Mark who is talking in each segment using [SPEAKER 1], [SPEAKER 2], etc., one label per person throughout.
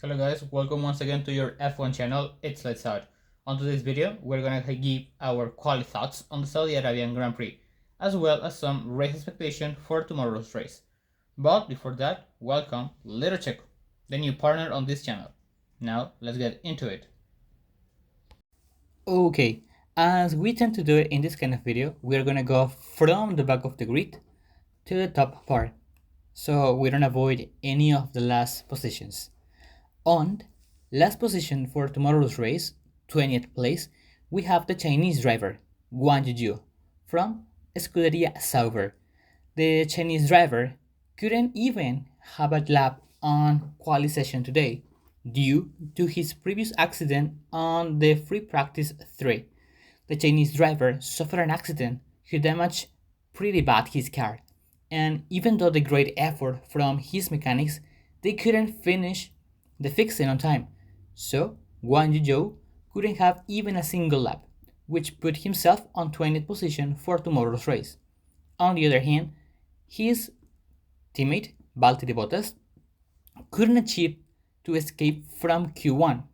[SPEAKER 1] Hello guys, welcome once again to your F1 channel, it's Let's Out. On today's video, we're gonna give our quali thoughts on the Saudi Arabian Grand Prix, as well as some race expectation for tomorrow's race. But before that, welcome Little Checo, the new partner on this channel. Now, let's get into it. Okay, as we tend to do it in this kind of video, we're gonna go from the back of the grid to the top part, so we don't avoid any of the last positions. On last position for tomorrow's race, 20th place, we have the Chinese driver, Guan Yuju, from Scuderia Sauber. The Chinese driver couldn't even have a lap on quali session today due to his previous accident on the free practice 3. The Chinese driver suffered an accident who damaged pretty bad his car, and even though the great effort from his mechanics, they couldn't finish the fixing on time, so Guan Yuju couldn't have even a single lap, which put himself on 20th position for tomorrow's race. On the other hand, his teammate Valtteri Bottas couldn't achieve to escape from Q1,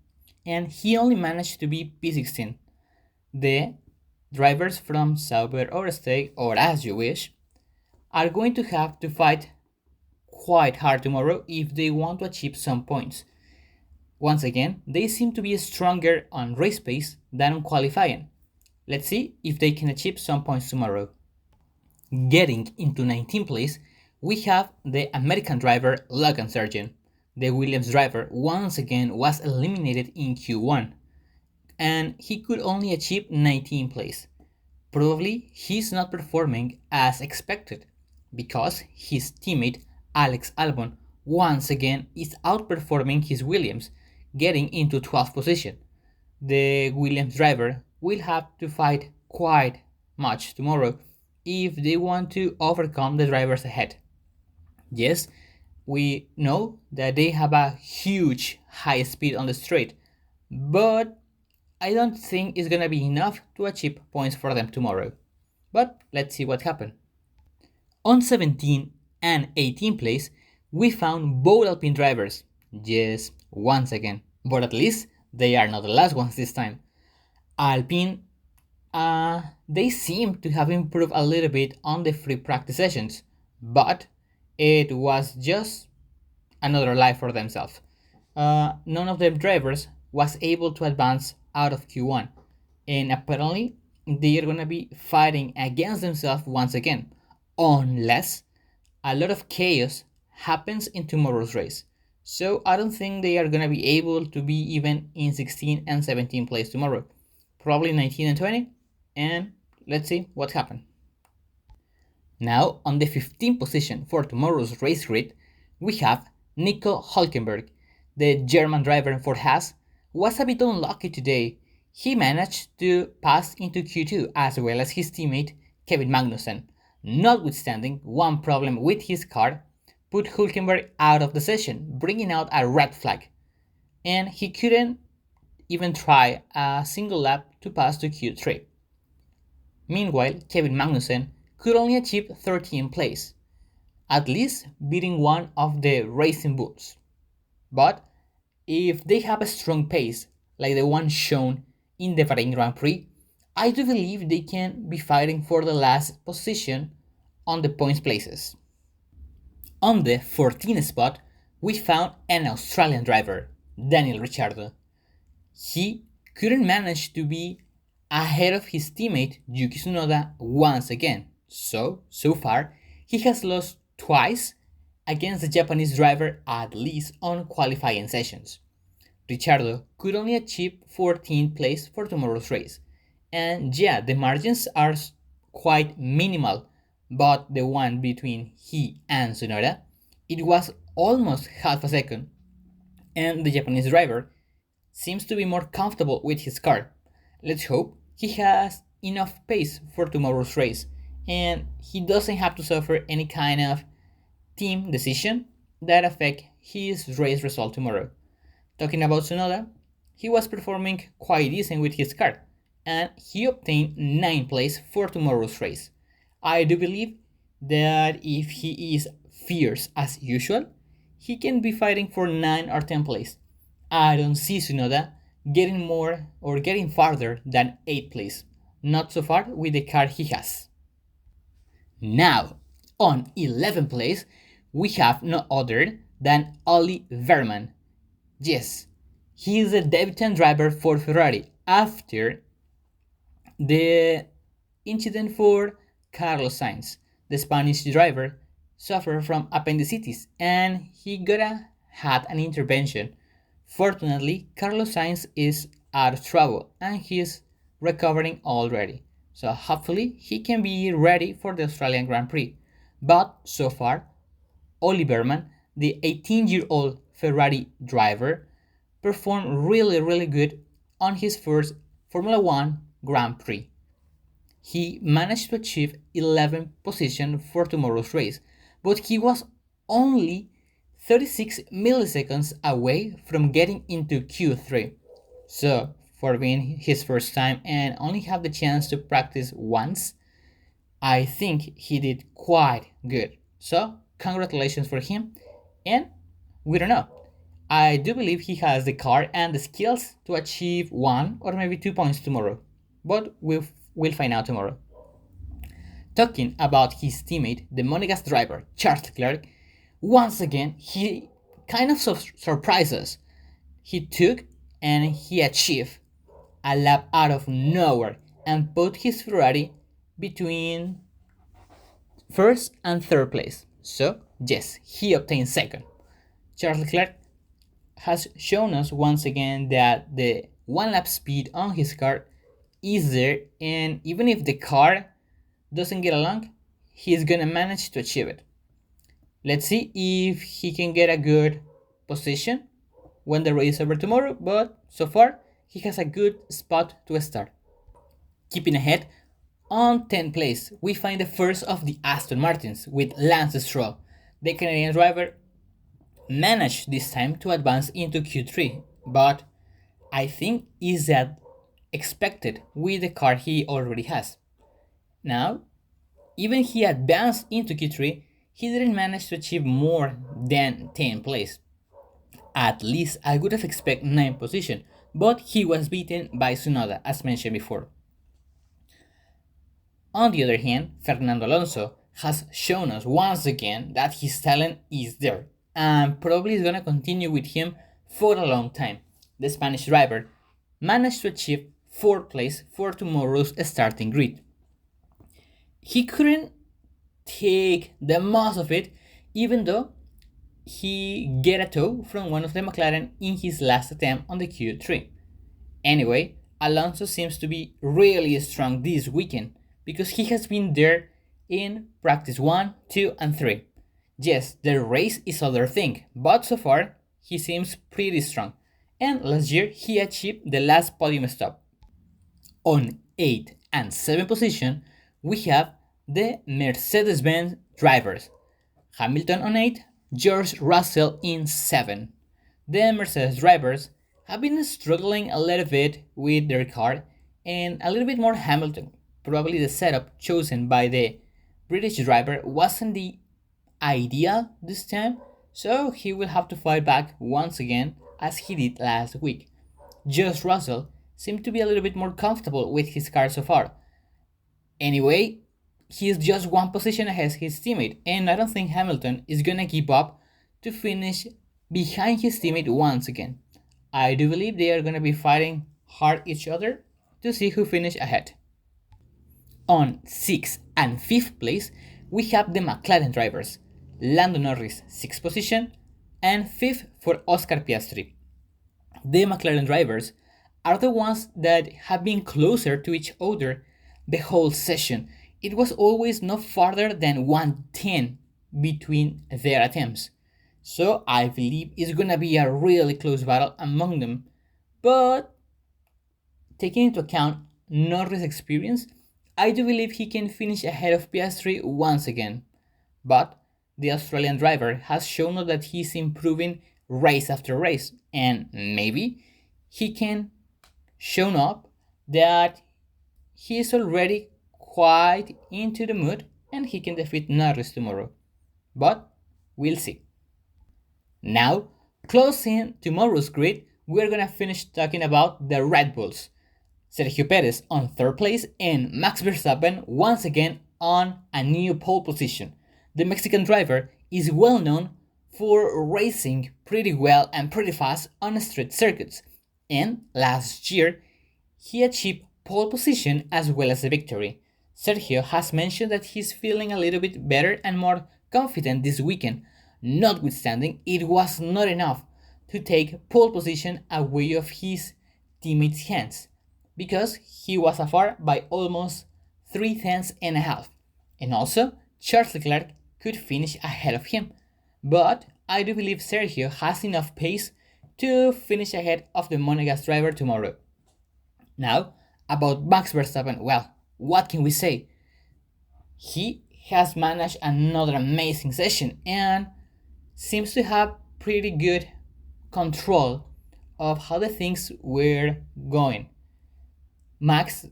[SPEAKER 1] and he only managed to be P16. The drivers from Sauber or Stake, or as you wish, are going to have to fight quite hard tomorrow if they want to achieve some points. Once again, they seem to be stronger on race pace than on qualifying. Let's see if they can achieve some points tomorrow. Getting into 19th place, we have the American driver Logan Sargent. The Williams driver once again was eliminated in Q1, and he could only achieve 19th place. Probably he's not performing as expected, because his teammate Alex Albon once again is outperforming his Williams, getting into 12th position. The Williams driver will have to fight quite much tomorrow if they want to overcome the drivers ahead. Yes, we know that they have a huge high speed on the straight, but I don't think it's gonna be enough to achieve points for them tomorrow. But let's see what happens. On 17 and 18 place, we found both Alpine drivers. Yes, once again, but at least they are not the last ones this time. Alpine, they seem to have improved a little bit on the free practice sessions, but it was just another life for themselves. None of the drivers was able to advance out of Q1, and apparently they are gonna be fighting against themselves once again, unless a lot of chaos happens in tomorrow's race. So I don't think they are gonna be able to be even in 16 and 17 place tomorrow. Probably 19 and 20, and let's see what happens. Now on the 15th position for tomorrow's race grid, we have Nico Hülkenberg. The German driver for Haas was a bit unlucky today. He managed to pass into Q2 as well as his teammate Kevin Magnussen. Notwithstanding, one problem with his car put Hülkenberg out of the session, bringing out a red flag, and he couldn't even try a single lap to pass to Q3. Meanwhile, Kevin Magnussen could only achieve 13th place, at least beating one of the Racing Bulls. But if they have a strong pace, like the one shown in the Bahrain Grand Prix, I do believe they can be fighting for the last position on the points places. On the 14th spot, we found an Australian driver, Daniel Ricciardo. He couldn't manage to be ahead of his teammate Yuki Tsunoda once again, so far he has lost twice against the Japanese driver, at least on qualifying sessions. Ricciardo could only achieve 14th place for tomorrow's race, and yeah, the margins are quite minimal, but the one between he and Tsunoda, it was almost half a second, and the Japanese driver seems to be more comfortable with his car. Let's hope he has enough pace for tomorrow's race, and he doesn't have to suffer any kind of team decision that affect his race result tomorrow. Talking about Tsunoda, he was performing quite decent with his car, and he obtained 9th place for tomorrow's race. I do believe that if he is fierce as usual, he can be fighting for 9 or 10th place. I don't see Tsunoda getting more or getting farther than 8th place. Not so far with the car he has. Now, on 11th place, we have no other than Ollie Verman. Yes, he is a debutant driver for Ferrari after the incident for Carlos Sainz. The Spanish driver suffered from appendicitis and he had an intervention. Fortunately, Carlos Sainz is out of trouble and he is recovering already. So hopefully he can be ready for the Australian Grand Prix. But so far, Ollie Berman, the 18-year-old Ferrari driver, performed really good on his first Formula One Grand Prix. He managed to achieve 11th position for tomorrow's race, but he was only 36 milliseconds away from getting into Q3. So, for being his first time and only have the chance to practice once, I think he did quite good. So, congratulations for him. And we don't know. I do believe he has the car and the skills to achieve 1 or maybe 2 points tomorrow. But we'll find out tomorrow. Talking about his teammate, the Monegasque driver, Charles Leclerc, once again, he kind of surprised us. He took and he achieved a lap out of nowhere and put his Ferrari between first and third place. So, yes, he obtained second. Charles Leclerc has shown us once again that the one lap speed on his car is there, and even if the car doesn't get along, he's gonna manage to achieve it. Let's see if he can get a good position when the race is over tomorrow, but so far he has a good spot to start. Keeping ahead, on 10th place, we find the first of the Aston Martins with Lance Stroll. The Canadian driver managed this time to advance into Q3, but I think is that expected with the car he already has. Now, even he advanced into Q3, he didn't manage to achieve more than 10th place. At least I would have expected 9th position, but he was beaten by Tsunoda, as mentioned before. On the other hand, Fernando Alonso has shown us once again that his talent is there, and probably is gonna continue with him for a long time. The Spanish driver managed to achieve 4th place for tomorrow's starting grid. He couldn't take the most of it, even though he get a tow from one of the McLaren in his last attempt on the Q3. Anyway, Alonso seems to be really strong this weekend because he has been there in practice 1, 2, and 3. Yes, the race is other thing, but so far he seems pretty strong. And last year he achieved the last podium stop. On 8th and 7th position, we have the Mercedes-Benz drivers. Hamilton on 8, George Russell in 7. The Mercedes drivers have been struggling a little bit with their car and a little bit more Hamilton. Probably the setup chosen by the British driver wasn't the ideal this time, so he will have to fight back once again as he did last week. George Russell seemed to be a little bit more comfortable with his car so far. Anyway, he is just one position ahead of his teammate, and I don't think Hamilton is gonna give up to finish behind his teammate once again. I do believe they are gonna be fighting hard each other to see who finish ahead. On 6th and 5th place, we have the McLaren drivers. Lando Norris, 6th position, and 5th for Oscar Piastri. The McLaren drivers are the ones that have been closer to each other the whole session. It was always no farther than 110 between their attempts. So I believe it's gonna be a really close battle among them. But taking into account Norris' experience, I do believe he can finish ahead of Piastri once again. But the Australian driver has shown us that he's improving race after race, and maybe he can show up that he is already quite into the mood and he can defeat Norris tomorrow. But we'll see. Now, closing tomorrow's grid, we're gonna finish talking about the Red Bulls. Sergio Perez on third place and Max Verstappen once again on a new pole position. The Mexican driver is well known for racing pretty well and pretty fast on street circuits, and last year he achieved pole position as well as a victory. Sergio has mentioned that he's feeling a little bit better and more confident this weekend, notwithstanding it was not enough to take pole position away of his teammates' hands, because he was afar by almost 3 tenths and a half, and also Charles Leclerc could finish ahead of him. But I do believe Sergio has enough pace to finish ahead of the Monegasque driver tomorrow. Now, about Max Verstappen, well, what can we say? He has managed another amazing session and seems to have pretty good control of how the things were going. Max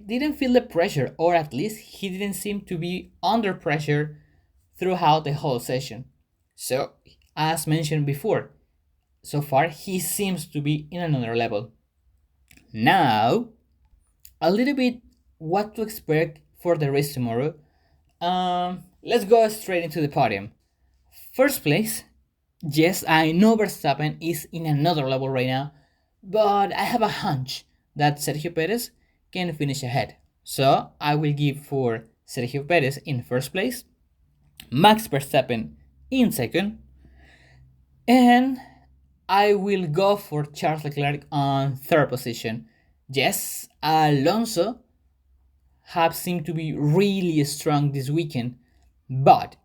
[SPEAKER 1] didn't feel the pressure, or at least he didn't seem to be under pressure throughout the whole session. So, as mentioned before, so far he seems to be in another level. Now, a little bit what to expect for the race tomorrow. Let's go straight into the podium. First place, yes, I know Verstappen is in another level right now, but I have a hunch that Sergio Perez can finish ahead. So I will give for Sergio Perez in first place, Max Verstappen in second, and I will go for Charles Leclerc on third position. Yes, Alonso have seemed to be really strong this weekend, but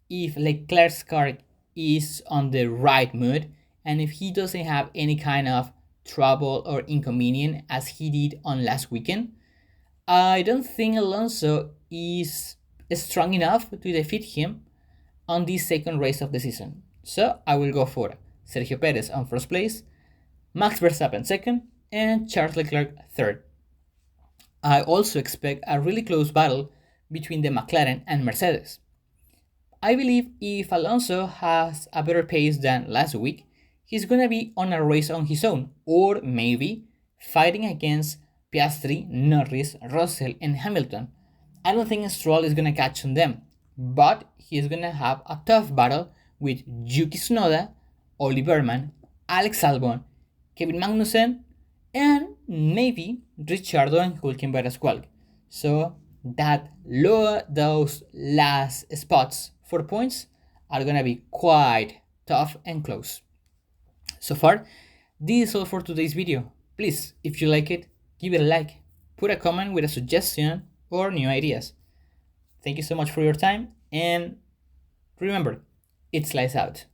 [SPEAKER 1] if Leclerc's car is on the right mood and if he doesn't have any kind of trouble or inconvenience as he did on last weekend, I don't think Alonso is strong enough to defeat him on this second race of the season. So I will go for Sergio Perez on first place, Max Verstappen second, and Charles Leclerc third. I also expect a really close battle between the McLaren and Mercedes. I believe if Alonso has a better pace than last week, he's gonna be on a race on his own, or maybe fighting against Piastri, Norris, Russell, and Hamilton. I don't think Stroll is gonna catch on them, but he's gonna have a tough battle with Yuki Tsunoda, Oli Berman, Alex Albon, Kevin Magnussen, and maybe Ricciardo and Hülkenberg as well. So those last spots for points are gonna be quite tough and close. So far, this is all for today's video. Please, if you like it, give it a like, put a comment with a suggestion or new ideas. Thank you so much for your time, and remember, it's lights out.